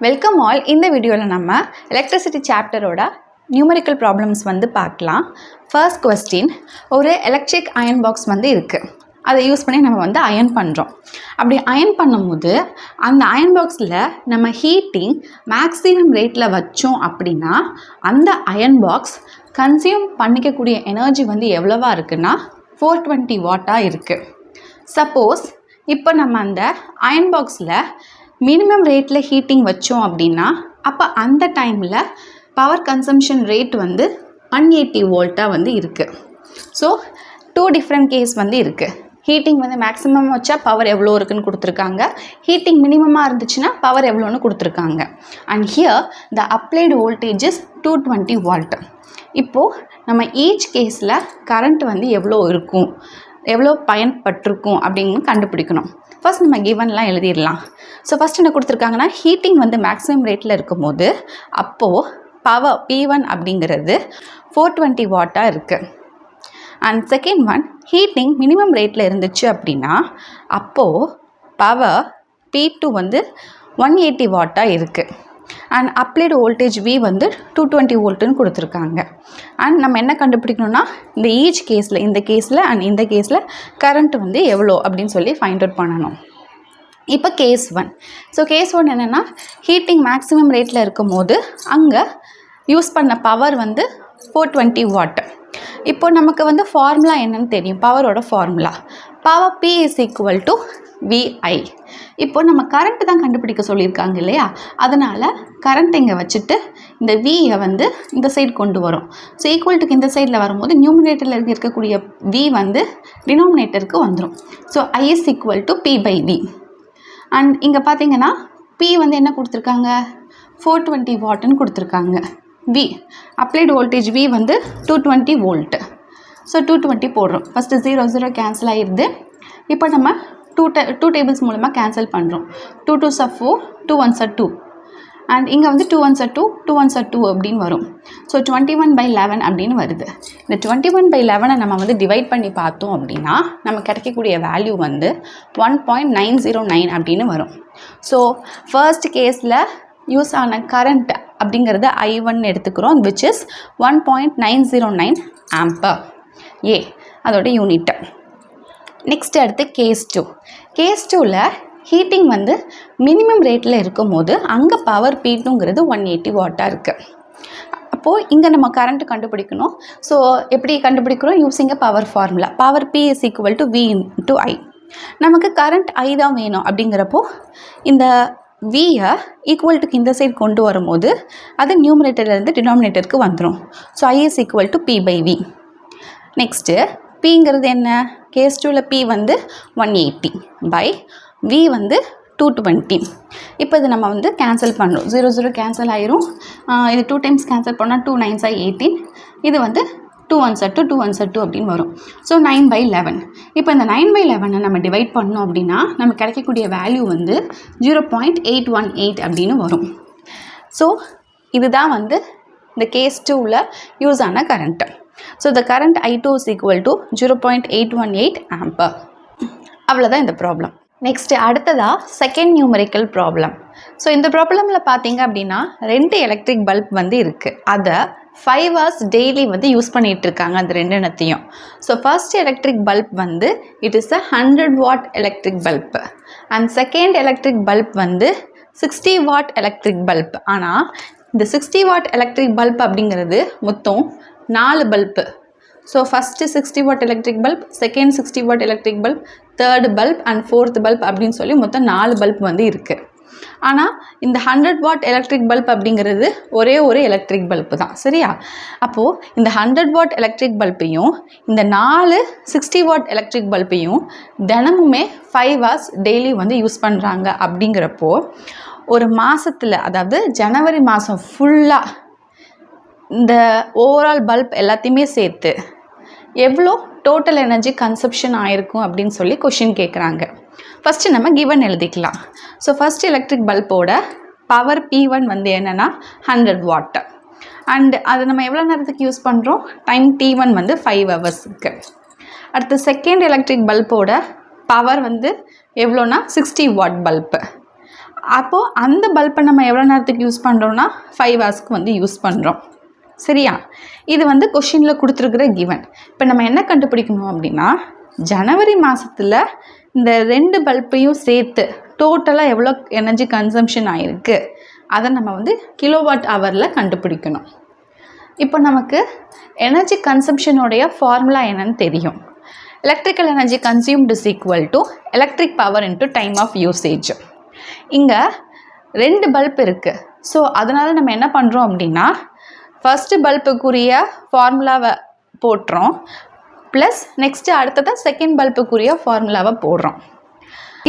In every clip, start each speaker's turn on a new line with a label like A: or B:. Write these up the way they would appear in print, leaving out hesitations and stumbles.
A: Welcome all. இந்த வீடியோவில் நம்ம எலக்ட்ரிசிட்டி சாப்டரோட நியூமரிக்கல் ப்ராப்ளம்ஸ் வந்து பார்க்கலாம். ஃபர்ஸ்ட் கொஸ்டின், ஒரு எலக்ட்ரிக் அயன் பாக்ஸ் வந்து இருக்குது. அதை யூஸ் பண்ணி நம்ம வந்து அயன் பண்ணுறோம். அப்படி அயன் பண்ணும்போது அந்த அயன் பாக்ஸில் நம்ம ஹீட்டிங் மேக்ஸிமம் ரேட்டில் வச்சோம் அப்படின்னா அந்த அயன் பாக்ஸ் கன்சியூம் பண்ணிக்கக்கூடிய எனர்ஜி வந்து எவ்வளவா இருக்குன்னா 420 வாட்டாக இருக்குது. சப்போஸ் இப்போ நம்ம அந்த அயன் பாக்ஸில் மினிமம் ரேட்டில் ஹீட்டிங் வச்சோம் அப்படின்னா அப்போ அந்த டைமில் பவர் கன்சம்ஷன் ரேட் வந்து 180 வோல்ட்டாக வந்து இருக்குது. ஸோ 2 டிஃப்ரெண்ட் கேஸ் வந்து இருக்குது. ஹீட்டிங் வந்து மேக்ஸிமம் வச்சா பவர் எவ்வளோ இருக்குன்னு கொடுத்துருக்காங்க, ஹீட்டிங் மினிமமாக இருந்துச்சுன்னா பவர் எவ்வளோன்னு கொடுத்துருக்காங்க. And here the applied voltage is 220 volt. இப்போது நம்ம ஈச் கேஸில் கரண்ட் வந்து எவ்வளோ இருக்கும், எவ்வளோ பயன்பட்டிருக்கும் அப்படின்னு கண்டுபிடிக்கணும். ஃபர்ஸ்ட் நம்ம கிவன்லாம் எழுதிடலாம். ஸோ ஃபஸ்ட் என்ன கொடுத்துருக்காங்கன்னா, ஹீட்டிங் வந்து மேக்ஸிமம் ரேட்டில் இருக்கும்போது அப்போது பவர் P1 அப்படிங்கிறது 420 வாட்டாக இருக்குது. And second one, heating minimum ரேட்டில் இருந்துச்சு அப்படின்னா அப்போது பவர் P2 வந்து 180 வாட்டாக இருக்குது. அண்ட் அப்ளைடு வோல்டேஜ் V வந்து 220 வோல்ட்டுன்னு கொடுத்துருக்காங்க. அண்ட் நம்ம என்ன கண்டுபிடிக்கணும்னா இந்த ஈச் கேஸில், இந்த கேஸில் அண்ட் இந்த கேஸில் கரண்ட் வந்து எவ்வளோ அப்படின்னு சொல்லி ஃபைண்ட் அவுட் பண்ணணும். இப்போ கேஸ் 1. ஸோ கேஸ் 1 என்னென்னா, ஹீட்டிங் மேக்ஸிமம் ரேட்டில் இருக்கும் போது அங்கே யூஸ் பண்ண பவர் வந்து 420 வாட். இப்போ நமக்கு வந்து ஃபார்முலா என்னன்னு தெரியும், பவரோட formula power P is equal to VI. இப்போ நம்ம கரண்ட் தான் கண்டுபிடிக்க சொல்லியிருக்காங்க இல்லையா, அதனால் கரண்ட் இங்கே வச்சுட்டு இந்த Vயை வந்து இந்த சைடு கொண்டு வரும். ஸோ ஈக்குவல் டுக்கு இந்த சைடில் வரும்போது நியூமினேட்டரில் இருக்கக்கூடிய V வந்து டினாமினேட்டருக்கு வந்துடும். So I is equal to P/V. And இங்கே பார்த்தீங்கன்னா P வந்து என்ன கொடுத்துருக்காங்க, 420 வாட்டுன்னு கொடுத்துருக்காங்க. V அப்ளைடு வோல்டேஜ் V வந்து 220 வோல்ட்டு. ஸோ 220 போடுறோம். ஃபஸ்ட்டு 0 0 கேன்சல் ஆகிடுது. இப்போ நம்ம டூ டேபிள்ஸ் மூலமாக கேன்சல் பண்ணுறோம். 2 2s are 4, 2 1s are 2. And இங்கே வந்து 2 1s are 2, 2 1s are 2 அப்படின்னு வரும். ஸோ 21/11 அப்படின்னு வருது. இந்த 21/11 நம்ம வந்து டிவைட் பண்ணி பார்த்தோம் அப்படின்னா நம்ம கிடைக்கக்கூடிய வேல்யூ வந்து 1.909 அப்படின்னு வரும். ஸோ ஃபர்ஸ்ட் கேஸில் யூஸ் ஆன கரண்ட் அப்படிங்கிறத I1 எடுத்துக்கிறோம், விச் இஸ் 1.909 ஆம்பர். ஏ அதோட யூனிட். நெக்ஸ்ட் அடுத்து கேஸ் 2. கேஸ் 2ல் ஹீட்டிங் வந்து மினிமம் ரேட்டில் இருக்கும் போது அங்கே பவர் P2ங்கிறது 180 வாட்டாக இருக்குது. அப்போது இங்கே நம்ம கரண்ட் கண்டுபிடிக்கணும். ஸோ எப்படி கண்டுபிடிக்கிறோம், using a power formula. Power P is equal to V into I. நமக்கு கரண்ட் I தான் வேணும். அப்படிங்கிறப்போ இந்த Vயை ஈக்குவல் டுக்கு இந்த சைடு கொண்டு வரும்போது அது நியூமரேட்டர்லேருந்து டினாமினேட்டருக்கு வந்துடும். So I is equal to P/V. Next Pங்கிறது என்ன, கேஸ் 2ல் P வந்து 180 பை V வந்து 220. இப்போ இது நம்ம வந்து கேன்சல் பண்ணுறோம். 0 0 கேன்சல் ஆயிரும். இது 2 டைம்ஸ் கேன்சல் பண்ணால் 2 9s are 18. இது வந்து 2 1s are 2, 2 1s are 2 அப்படின்னு வரும். ஸோ 9/11. இப்போ இந்த 9/11 நம்ம டிவைட் பண்ணோம் அப்படின்னா நமக்கு கிடைக்கக்கூடிய வேல்யூ வந்து 0.818 அப்படின்னு வரும். ஸோ இதுதான் வந்து இந்த கேஸ் 2ல் யூஸ் ஆன current. So the current I2 is equal to 0.818 ampere. அவ்வளோதான் இந்த ப்ராப்ளம். நெக்ஸ்ட்டு அடுத்ததாக செகண்ட் நியூமரிக்கல் ப்ராப்ளம். ஸோ இந்த ப்ராப்ளமில் பார்த்தீங்க அப்படின்னா 2 எலக்ட்ரிக் பல்ப் வந்து இருக்குது. அதை 5 hours டெய்லி வந்து யூஸ் பண்ணிகிட்டு இருக்காங்க அந்த 2 எண்ணத்தையும். ஸோ ஃபர்ஸ்ட் எலக்ட்ரிக் பல்ப் வந்து it is a 100 what electric bulb. And second electric bulb வந்து 60 வாட் எலக்ட்ரிக் பல்ப். ஆனால் இந்த 60 வாட் எலக்ட்ரிக் பல்ப் அப்படிங்கிறது மொத்தம் 4 bulb. So first 60 what electric bulb, second 60 what electric bulb, third bulb and fourth bulb அப்படின்னு சொல்லி மொத்தம் 4 bulb வந்து இருக்குது. ஆனால் இந்த 100 வாட் எலக்ட்ரிக் பல்ப் அப்படிங்கிறது ஒரே ஒரு எலக்ட்ரிக் பல்ப்பு தான், சரியா? அப்போது இந்த 100 வாட் எலக்ட்ரிக் பல்பையும் இந்த 4 60 வாட் எலக்ட்ரிக் பல்பையும் தினமுமே 5 hours டெய்லி வந்து யூஸ் பண்ணுறாங்க. அப்படிங்கிறப்போ ஒரு மாதத்தில், அதாவது ஜனவரி மாதம் ஃபுல்லாக இந்த ஓவரால் பல்ப் எல்லாத்தையுமே சேர்த்து எவ்வளோ டோட்டல் எனர்ஜி கன்சப்ஷன் ஆகிருக்கும் அப்படின்னு சொல்லி கொஷின் கேட்குறாங்க. ஃபஸ்ட்டு நம்ம கிவன் எழுதிக்கலாம். ஸோ ஃபஸ்ட் எலக்ட்ரிக் பல்போட பவர் P1 வந்து என்னென்னா 100 வாட். அண்ட் அதை நம்ம எவ்வளோ நேரத்துக்கு யூஸ் பண்ணுறோம், டைம் T1 வந்து 5 ஹவர்ஸுக்கு. அடுத்து செகண்ட் எலக்ட்ரிக் பல்போட பவர் வந்து எவ்வளோனா 60 வாட் பல்பு. அப்போது அந்த பல்பை நம்ம எவ்வளோ நேரத்துக்கு யூஸ் பண்ணுறோன்னா 5 ஹவர்ஸ்க்கு வந்து யூஸ் பண்ணுறோம். சரியா? இது வந்து கொஷினில் கொடுத்துருக்குற கிவன். இப்போ நம்ம என்ன கண்டுபிடிக்கணும் அப்படின்னா, ஜனவரி மாதத்தில் இந்த 2 பல்பையும் சேர்த்து டோட்டலாக எவ்வளோ எனர்ஜி கன்சம்ஷன் ஆகிருக்கு அதை நம்ம வந்து கிலோவாட் ஹவரில் கண்டுபிடிக்கணும். இப்போ நமக்கு எனர்ஜி கன்சம்ஷனுடைய ஃபார்முலா என்னன்னு தெரியும். Electrical energy consumed is equal to electric power into time of usage. இங்கே 2 பல்ப் இருக்குது. ஸோ அதனால் நம்ம என்ன பண்ணுறோம் அப்படின்னா, ஃபஸ்ட்டு பல்புக்குரிய ஃபார்முலாவை போட்டுறோம், ப்ளஸ் நெக்ஸ்ட்டு அடுத்ததாக செகண்ட் பல்புக்குரிய ஃபார்முலாவை போடுறோம்.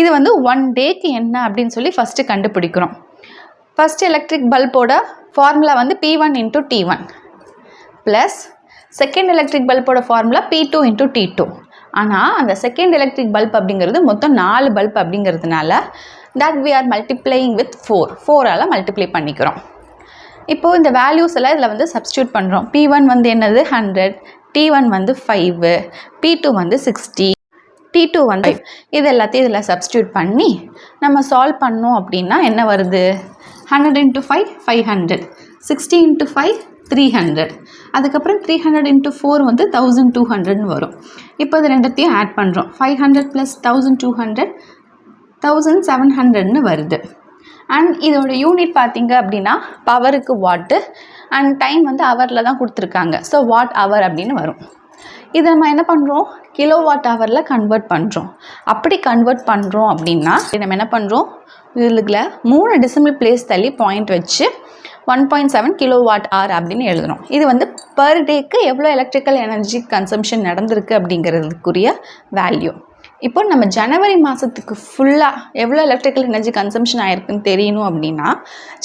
A: இது வந்து 1 டேக்கு என்ன அப்படின்னு சொல்லி ஃபஸ்ட்டு கண்டுபிடிக்கிறோம். ஃபஸ்ட்டு எலக்ட்ரிக் பல்போட ஃபார்முலா வந்து P1 into T1 plus second electric பல்போட ஃபார்முலா P2 இன்ட்டு T2. ஆனால் அந்த செகண்ட் எலக்ட்ரிக் பல்ப் அப்படிங்கிறது மொத்தம் 4 பல்ப் அப்படிங்கிறதுனால that we are multiplying with 4ஆல் மல்டிப்ளை பண்ணிக்கிறோம். இப்போது இந்த வேல்யூஸ் எல்லாம் இதில் வந்து சப்ஸ்டியூட் பண்ணுறோம். P1 வந்து என்னது 100, T1 வந்து 5, P2 வந்து 60, T2 வந்து இது எல்லாத்தையும் இதில் சப்ஸ்டியூட் பண்ணி நம்ம சால்வ் பண்ணோம் அப்படின்னா என்ன வருது? 100 இன்ட்டு 5 500, 60 இன்ட்டு 5 300, அதுக்கப்புறம் 300 இன்ட்டு 4 வந்து 1200ன்னு வரும். இப்போ இது ரெண்டத்தையும் ஆட் பண்ணுறோம். 500 ப்ளஸ் 1200 1700ன்னு வருது. அண்ட் இதோட யூனிட் பார்த்திங்க அப்படின்னா பவருக்கு வாட்டு அண்ட் டைம் வந்து ஹவரில் தான் கொடுத்துருக்காங்க. ஸோ வாட் ஹவர் அப்படின்னு வரும். இதை நம்ம என்ன பண்ணுறோம்? கிலோ வாட் ஹவரில் கன்வெர்ட் பண்ணுறோம். அப்படி கன்வெர்ட் பண்ணுறோம் அப்படின்னா நம்ம என்ன பண்ணுறோம்? இதில் 3 டெசிமல் பிளேஸ் தள்ளி பாயிண்ட் வச்சு 1.7 கிலோ வாட் ஹவர் அப்படின்னு எழுதுகிறோம். இது வந்து பர் டேக்கு எவ்வளோ எலக்ட்ரிக்கல் எனர்ஜி கன்சம்ஷன் நடந்திருக்கு அப்படிங்கிறதுக்குரிய வேல்யூ. இப்போ நம்ம ஜனவரி மாதத்துக்கு ஃபுல்லாக எவ்வளோ எலக்ட்ரிக்கல் எனர்ஜி கன்சம்ஷன் ஆகிருக்குன்னு தெரியணும் அப்படின்னா,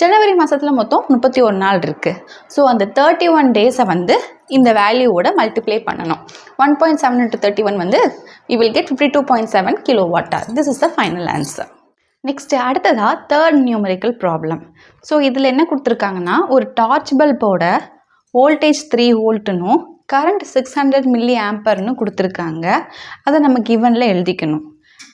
A: ஜனவரி மாதத்தில் மொத்தம் 31 நாள் இருக்குது. ஸோ அந்த 31 டேஸை வந்து இந்த வேல்யூவோட மல்டிப்ளை பண்ணணும். 1.7 into 31 வந்து we will get 52.7 kilowatt hour. This is the final answer. Next அடுத்ததாக தேர்ட் நியூமரிக்கல் ப்ராப்ளம். ஸோ இதில் என்ன கொடுத்துருக்காங்கன்னா, ஒரு டார்ச் பல்போட வோல்டேஜ் 3 வோல்ட்டுனும் கரண்ட் 600 மில்லி ஆம்பர்னு கொடுத்துருக்காங்க. அதை நம்ம கிவனில் எழுதிக்கணும்.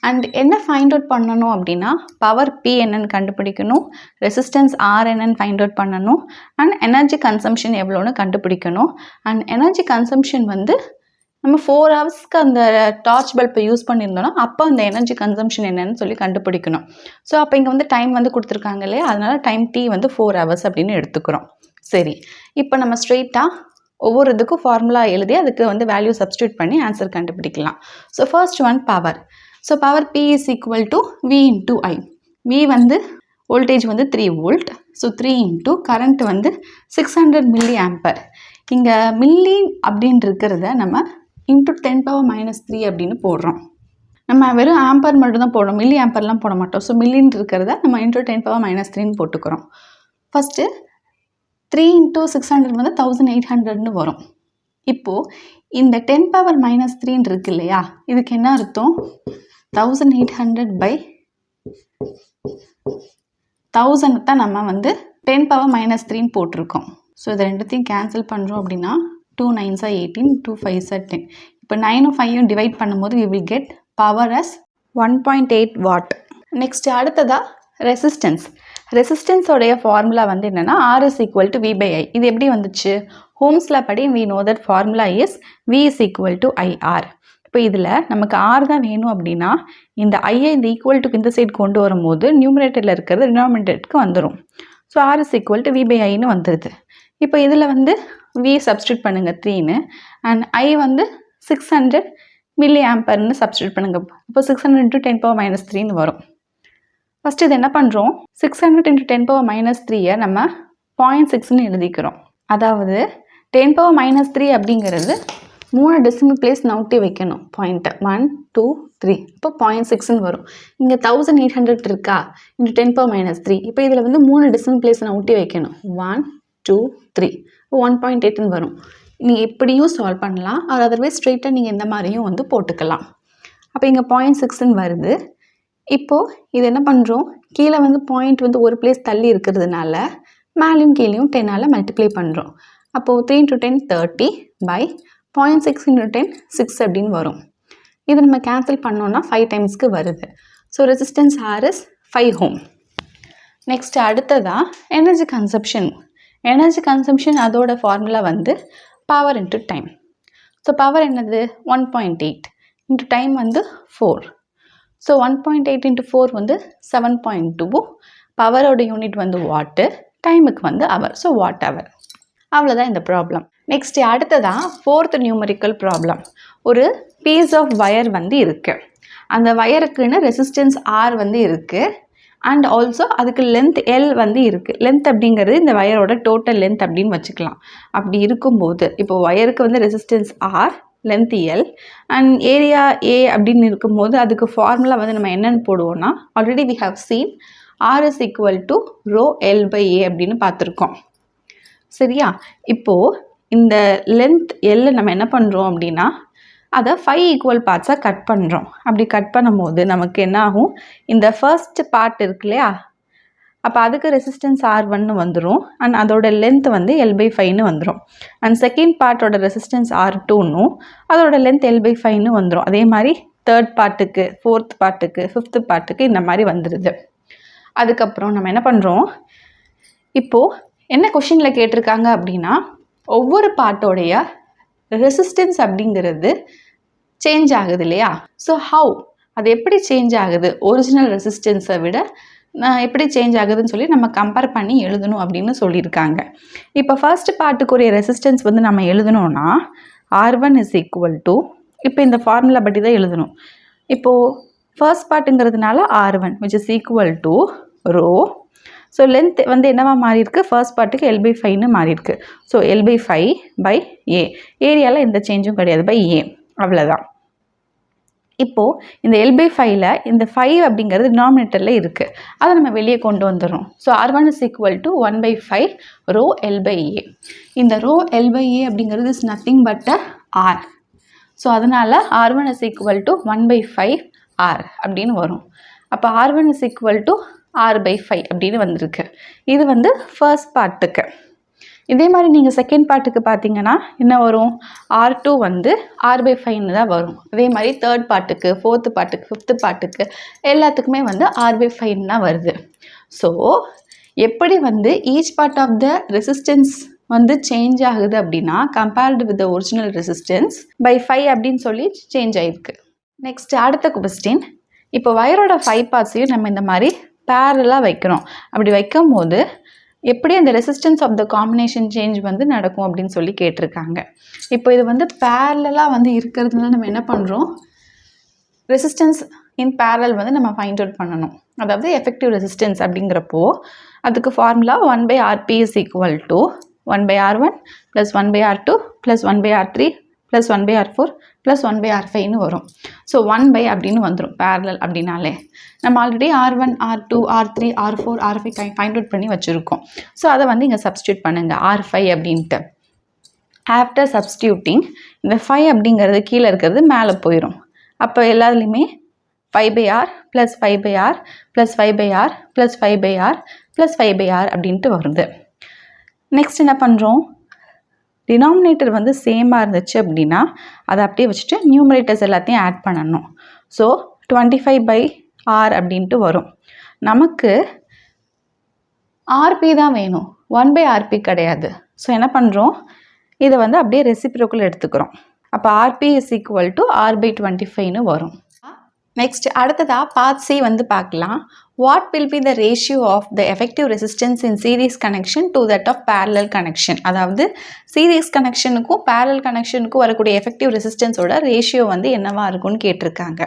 A: அண்ட் என்ன ஃபைண்ட் அவுட் பண்ணணும் அப்படின்னா, பவர் P என்னன்னு கண்டுபிடிக்கணும், ரெசிஸ்டன்ஸ் R என்னன்னு ஃபைண்ட் அவுட் பண்ணணும், அண்ட் எனர்ஜி கன்சம்ஷன் எவ்வளோன்னு கண்டுபிடிக்கணும். அண்ட் எனர்ஜி கன்சம்ஷன் வந்து நம்ம 4 ஹவர்ஸ்க்கு அந்த டார்ச் பல்பை யூஸ் பண்ணியிருந்தோன்னா அப்போ அந்த எனர்ஜி கன்சம்ஷன் என்னன்னு சொல்லி கண்டுபிடிக்கணும். ஸோ அப்போ இங்கே வந்து டைம் வந்து கொடுத்துருக்காங்க இல்லையா, அதனால் டைம் T வந்து 4 ஹவர்ஸ் அப்படின்னு எடுத்துக்கிறோம். சரி, இப்போ நம்ம ஸ்ட்ரெயிட்டாக ஒவ்வொரு இதுக்கும் ஃபார்முலா எழுதி அதுக்கு வந்து வேல்யூ சப்ஸ்டியூட் பண்ணி ஆன்சர் கண்டுபிடிக்கலாம். So first one power. So power P is equal to V into I. V வந்து வோல்டேஜ் வந்து 3 வோல்ட். ஸோ 3 இன்ட்டு கரண்ட் வந்து 600 மில்லி ஆம்பர். இங்கே மில்லி அப்படின்னு இருக்கிறத நம்ம இன்ட்டு 10⁻³ அப்படின்னு போடுறோம். நம்ம வெறும் ஆம்பர் மட்டும் தான் போடுறோம், மில்லி ஆம்பர்லாம் போட மாட்டோம். ஸோ மில்லின்னு இருக்கிறத நம்ம இன்ட்டு 10⁻³ போட்டுக்கிறோம். ஃபஸ்ட்டு 3 இன்ட்டு 600 வந்து 1800ன்னு வரும். இப்போது இந்த 10⁻³ இருக்கு இல்லையா, இதுக்கு என்ன அர்த்தம்? 1800/1000 தான் நம்ம வந்து 10⁻³ போட்டிருக்கோம். ஸோ இது ரெண்டுத்தையும் கேன்சல் பண்ணுறோம் அப்படின்னா 2 9s are 18, 2 5s are 10. இப்போ 9ம் 5ம் டிவைட் பண்ணும்போது we will get power as 1.8 watt. Next அடுத்ததாக ரெசிஸ்டன்ஸ். ரெசிஸ்டன்ஸோடைய ஃபார்முலா வந்து என்னென்னா R is equal to V/I. இது எப்படி வந்துச்சு? ஹோம்ஸில் படி we know that formula is V is equal to IR. இப்போ இதில் நமக்கு R தான் வேணும் அப்படின்னா இந்த ஐயை இந்த ஈக்குவல் டுக்கு இந்த சைடு கொண்டு வரும்போது நியூமரேட்டரில் இருக்கிறது டினாமினேட்டருக்கு வந்துடும். So R is equal to V/Iன்னு வந்துடுது. இப்போ இதில் வந்து V சப்ஸ்டியூட் பண்ணுங்கள் 3ன்னு, அண்ட் I வந்து 600 மில்லி ஆம்பர்னு சப்ஸ்டியூட் பண்ணுங்கள். இப்போ 600 × 10⁻³ வரும். ஃபஸ்ட்டு இது என்ன பண்ணுறோம்? 600 × 10⁻³ நம்ம 0.6ன்னு எழுதிக்கிறோம். அதாவது 10⁻³ அப்படிங்கிறது 3 டெசிமல் பிளேஸ் நவுட்டி வைக்கணும். பாயிண்ட்டை 1 2 3 இப்போ 0.6ன்னு வரும். இங்கே 1800 இருக்கா இன்ட்டு 10⁻³. இப்போ இதில் வந்து 3 டெசிமல் பிளேஸ் நவுட்டி வைக்கணும். 1 2 3 1.8ன்னு வரும். நீங்கள் எப்படியும் சால்வ் பண்ணலாம், அது அதர்வைஸ் ஸ்ட்ரெயிட்டாக நீங்கள் இந்த மாதிரியும் வந்து போட்டுக்கலாம். அப்போ இங்கே 0.6ன்னு வருது. இப்போது இது என்ன பண்ணுறோம்? கீழே வந்து பாயிண்ட் வந்து ஒரு பிளேஸ் தள்ளி இருக்கிறதுனால மேலேயும் கீழேயும் 10ஆல் மல்டிப்ளை பண்ணுறோம். அப்போது 3 × 10 30 by 0.6 × 10 6 அப்படின்னு வரும். இது நம்ம கேன்சல் பண்ணோன்னா 5 டைம்ஸ்க்கு வருது. So resistance R is 5 ohm. Next அடுத்ததாக எனர்ஜி கன்சம்ஷன் அதோட ஃபார்முலா வந்து power into time. So power என்னது 1.8 இன்ட்டு டைம் வந்து 4. ஸோ 1.8 இன்ட்டு 4 வந்து 7.2. பவரோட யூனிட் வந்து வாட்டு, டைமுக்கு வந்து அவர். ஸோ வாட் அவர். அவ்வளோதான் இந்த ப்ராப்ளம். நெக்ஸ்ட் அடுத்ததான் 4th நியூமரிக்கல் ப்ராப்ளம். ஒரு பீஸ் ஆஃப் வயர் வந்து இருக்குது. அந்த வயருக்குன்னு ரெசிஸ்டன்ஸ் R வந்து இருக்குது. அண்ட் ஆல்சோ அதுக்கு லென்த் எல் வந்து இருக்குது. லென்த் அப்படிங்கிறது இந்த வயரோட டோட்டல் லென்த் அப்படின்னு வச்சுக்கலாம். அப்படி இருக்கும்போது இப்போது வயருக்கு வந்து resistance R, length L and area A அப்படின்னு இருக்கும்போது அதுக்கு ஃபார்முலா வந்து நம்ம என்னென்னு போடுவோம்னா, already we have seen R is equal to rho L by A அப்படின்னு பார்த்துருக்கோம். சரியா? இப்போது இந்த லென்த் எல்லை நம்ம என்ன பண்ணுறோம் அப்படின்னா, அதை 5 ஈக்குவல் பார்ட்ஸாக கட் பண்ணுறோம். அப்படி கட் பண்ணும்போது நமக்கு என்ன ஆகும், இந்த ஃபர்ஸ்ட் பார்ட் இருக்கு இல்லையா, அப்போ அதுக்கு ரெசிஸ்டன்ஸ் R1 வந்துடும் அண்ட் அதோட லென்த் வந்து L/5 வந்துடும். அண்ட் செகண்ட் பார்ட்டோட ரெசிஸ்டன்ஸ் R2 அதோட லென்த் L/5 வந்துடும். அதே மாதிரி தேர்ட் பார்ட்டுக்கு, ஃபோர்த் பார்ட்டுக்கு, ஃபிஃப்த் பார்ட்டுக்கு இந்த மாதிரி வந்துடுது. அதுக்கப்புறம் நம்ம என்ன பண்ணுறோம், இப்போது என்ன கொஷினில் கேட்டிருக்காங்க அப்படின்னா, ஒவ்வொரு பார்ட்டோடைய ரெசிஸ்டன்ஸ் அப்படிங்கிறது சேஞ்ச் ஆகுது இல்லையா. ஸோ ஹவு, அது எப்படி சேஞ்ச் ஆகுது, ஒரிஜினல் ரெசிஸ்டன்ஸை விட எப்படி சேஞ்ச் ஆகுதுன்னு சொல்லி நம்ம கம்பேர் பண்ணி எழுதணும் அப்படின்னு சொல்லியிருக்காங்க. இப்போ ஃபர்ஸ்ட் பார்ட்டுக்குரிய ரெசிஸ்டன்ஸ் வந்து நம்ம எழுதணும்னா R1 is equal to, இப்போ இந்த ஃபார்முலா படி தான் எழுதணும். இப்போது ஃபர்ஸ்ட் பார்ட்டுங்கிறதுனால R1 which is equal to rho. So length வந்து என்னவா மாறி இருக்கு, ஃபர்ஸ்ட் பார்ட்டுக்கு L/5 மாறி இருக்கு. So L/5 by A. ஏரியாவில் எந்த சேஞ்சும் கிடையாது, பை A, அவ்வளோதான். இப்போது இந்த L/5ல இந்த 5 அப்படிங்கிறது டினாமினேட்டரில் இருக்குது, அதை நம்ம வெளியே கொண்டு வந்துடுறோம். So R1 is equal to 1/5 rho L by A. இந்த rho L by A அப்படிங்கிறது is nothing but R. So அதனால் R1 is equal to 1/5 R அப்படின்னு வரும். அப்போ R1 is equal to R/5 அப்படின்னு வந்திருக்கு. இது வந்து ஃபர்ஸ்ட் பார்ட்டுக்கு. இதே மாதிரி நீங்கள் செகண்ட் பார்ட்டுக்கு பார்த்தீங்கன்னா என்ன வரும், R2 வந்து R/5 தான் வரும். அதே மாதிரி தேர்ட் பார்ட்டுக்கு, ஃபோர்த்து பார்ட்டுக்கு, ஃபிஃப்த்து பார்ட்டுக்கு எல்லாத்துக்குமே வந்து R/5 தான் வருது. ஸோ எப்படி வந்து each part of the resistance வந்து சேஞ்ச் ஆகுது அப்படின்னா, compared with the original resistance by 5 அப்படின்னு சொல்லி சேஞ்ச் ஆகிருக்கு. நெக்ஸ்ட் அடுத்த கொஸ்டின், இப்போ வயரோட 5 பார்ட்ஸையும் நம்ம இந்த மாதிரி பேரலாக வைக்கிறோம். அப்படி வைக்கும் போது எப்படி அந்த resistance of the combination change வந்து நடக்கும் அப்படின்னு சொல்லி கேட்டிருக்காங்க. இப்போ இது வந்து பேரலாக வந்து இருக்கிறதுனால நம்ம என்ன பண்ணுறோம், ரெசிஸ்டன்ஸ் இன் பேரல் வந்து நம்ம ஃபைண்ட் அவுட் பண்ணணும். அதாவது எஃபெக்டிவ் ரெசிஸ்டன்ஸ் அப்படிங்கிறப்போ அதுக்கு formula 1/Rp is equal to 1/R1 plus 1/R2 plus 1/R3 plus 1/R4 plus 1/R5 வரும். ஸோ 1 அப்படின்னு வந்துடும் பேரலல் அப்படின்னாலே. நம்ம already R1, R2, R3, R4, R5 find out பண்ணி வச்சுருக்கோம். ஸோ அதை வந்து இங்கே சப்ஸ்டியூட் பண்ணுங்கள் R5 அப்படின்ட்டு. ஆஃப்டர் சப்ஸ்டியூட்டிங் இந்த 5 அப்படிங்கிறது கீழே இருக்கிறது மேலே போயிடும். அப்போ எல்லாத்துலேயுமே 5/R plus 5/R plus 5/R plus 5/R plus 5/R அப்படின்ட்டு வருது. நெக்ஸ்ட் என்ன பண்ணுறோம், டினாமினேட்டர் வந்து சேமாக இருந்துச்சு அப்படின்னா அதை அப்படியே வச்சுட்டு நியூமரேட்டர்ஸ் எல்லாத்தையும் ஆட் பண்ணணும். ஸோ 25/R அப்படின்ட்டு வரும். நமக்கு RP தான் வேணும், 1/RP கிடையாது. ஸோ என்ன பண்ணுறோம், இதை வந்து அப்படியே ரெசிப்ரோக்கல் எடுத்துக்கிறோம். அப்போ RP is equal to R/25 வரும். நெக்ஸ்ட் அடுத்ததாக பார்ட் C வந்து பார்க்கலாம். What will be the ratio of the effective resistance in series connection to that of parallel connection? அதாவது சீரீஸ் கனெக்ஷனுக்கும் parallel கனெக்ஷனுக்கும் வரக்கூடிய எஃபெக்டிவ் ரெசிஸ்டன்ஸோட ரேஷியோ வந்து என்னவா இருக்கும்னு கேட்டிருக்காங்க.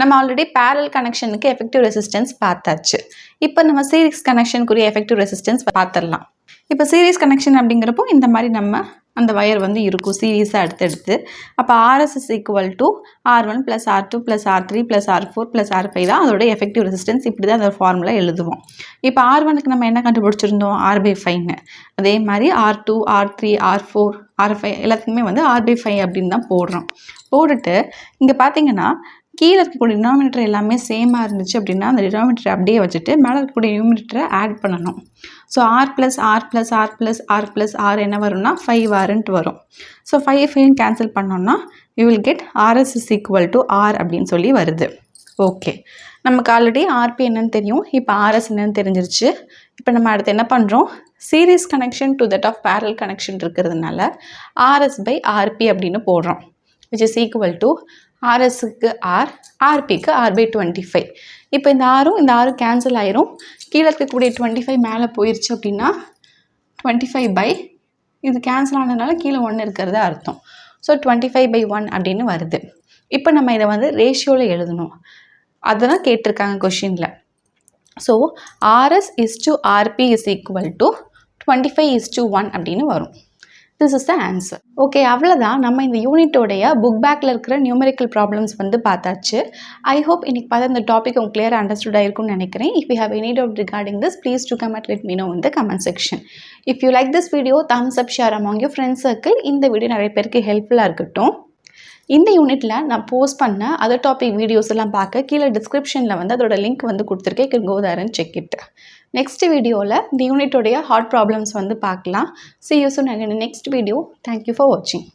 A: நம்ம ஆல்ரெடி parallel கனெக்ஷனுக்கு எஃபெக்டிவ் ரெசிஸ்டன்ஸ் பார்த்தாச்சு. இப்போ நம்ம சீரீஸ் கனெக்ஷனுக்குரிய எஃபெக்டிவ் ரெசிஸ்டன்ஸ் பார்த்துடலாம். இப்போ சீரீஸ் கனெக்ஷன் அப்படிங்கிறப்போ இந்த மாதிரி நம்ம அந்த வயர் வந்து இருக்கும் சீரீஸாக அடுத்தடுத்து. அப்போ RS is equal to R1 plus R2 plus R3 plus R4 plus R5 தான் அதோட எஃபெக்டிவ் ரெசிஸ்டன்ஸ். இப்படி தான் அந்த ஃபார்முலா எழுதுவோம். இப்போ R1க்கு நம்ம என்ன கண்டுபிடிச்சிருந்தோம், R/5. அதே மாதிரி R2, R3, R4, R5 எல்லாத்துக்குமே வந்து R/5 அப்படின்னு தான் போடுறோம். போட்டுட்டு இங்கே பார்த்தீங்கன்னா கீழே இருக்கக்கூடிய டினாமினேட்டர் எல்லாமே சேமாக இருந்துச்சு அப்படின்னா அந்த டினாமினேட்டரை அப்படியே வச்சுட்டு மேலே இருக்கக்கூடிய நியூமரேட்டரை ஆட் பண்ணணும். So R plus R plus R plus R plus R என்ன வரும்னா 5Rன்ட்டு வரும். ஸோ 5 கேன்சல் பண்ணோம்னா you will get RS is equal to R அப்படின்னு சொல்லி வருது. ஓகே, நமக்கு ஆல்ரெடி ஆர்பி என்னன்னு தெரியும், இப்போ ஆர்எஸ் என்னன்னு தெரிஞ்சிருச்சு. இப்போ நம்ம அடுத்து என்ன பண்ணுறோம், series connection to that of parallel connection இருக்கிறதுனால ஆர்எஸ் பை ஆர்பி அப்படின்னு போடுறோம், விச் இஸ் ஈக்குவல் டு ஆர்எஸ்க்கு ஆர், ஆர்பிக்கு ஆர் பை 25. இப்போ இந்த ஆரும் கேன்சல் ஆயிரும், கீழே இருக்கக்கூடிய 25 மேலே போயிடுச்சு அப்படின்னா 25 பை இது கேன்சல் ஆனதுனால கீழே 1 இருக்கிறது அர்த்தம். ஸோ 25/1 அப்படின்னு வருது. இப்போ நம்ம இதை வந்து ரேஷியோவில் எழுதணும், அதெல்லாம் கேட்டிருக்காங்க கொஷினில். So RS is to RB is equal to 25:1 அப்படின்னு வரும். This is the answer. Okay, அவ்வளோதான். நம்ம இந்த யூனிட்டோடைய புக் பேக்கில் இருக்கிற நியூமெரிக்கல் ப்ராப்ளம்ஸ் வந்து பார்த்தாச்சு. ஐ ஹோப் இன்னைக்கு பார்த்து இந்த டாபிக் உங்களுக்கு கிளியராக அண்டர்ஸ்டுட் ஆயிருக்கும்னு நினைக்கிறேன். If you have any doubt regarding this, please to comment let me know in the comment section. If you like this video, thumbs up, share among your friends circle. இந்த video நிறைய பேருக்கு ஹெல்ப்ஃபுல்லாக இருக்கட்டும். இந்த யூனிட்டில் நான் போஸ்ட் பண்ண other topic videos எல்லாம் பார்க்க கீழே டிஸ்கிரிப்ஷனில் வந்து அதோட லிங்க் வந்து கொடுத்துருக்கேன். You can go there and check it. Next வீடியோவில் இந்த யூனிட்டோடைய ஹார்ட் ப்ராப்ளம்ஸ் வந்து பார்க்கலாம். See you soon in the next video. Thank you for watching.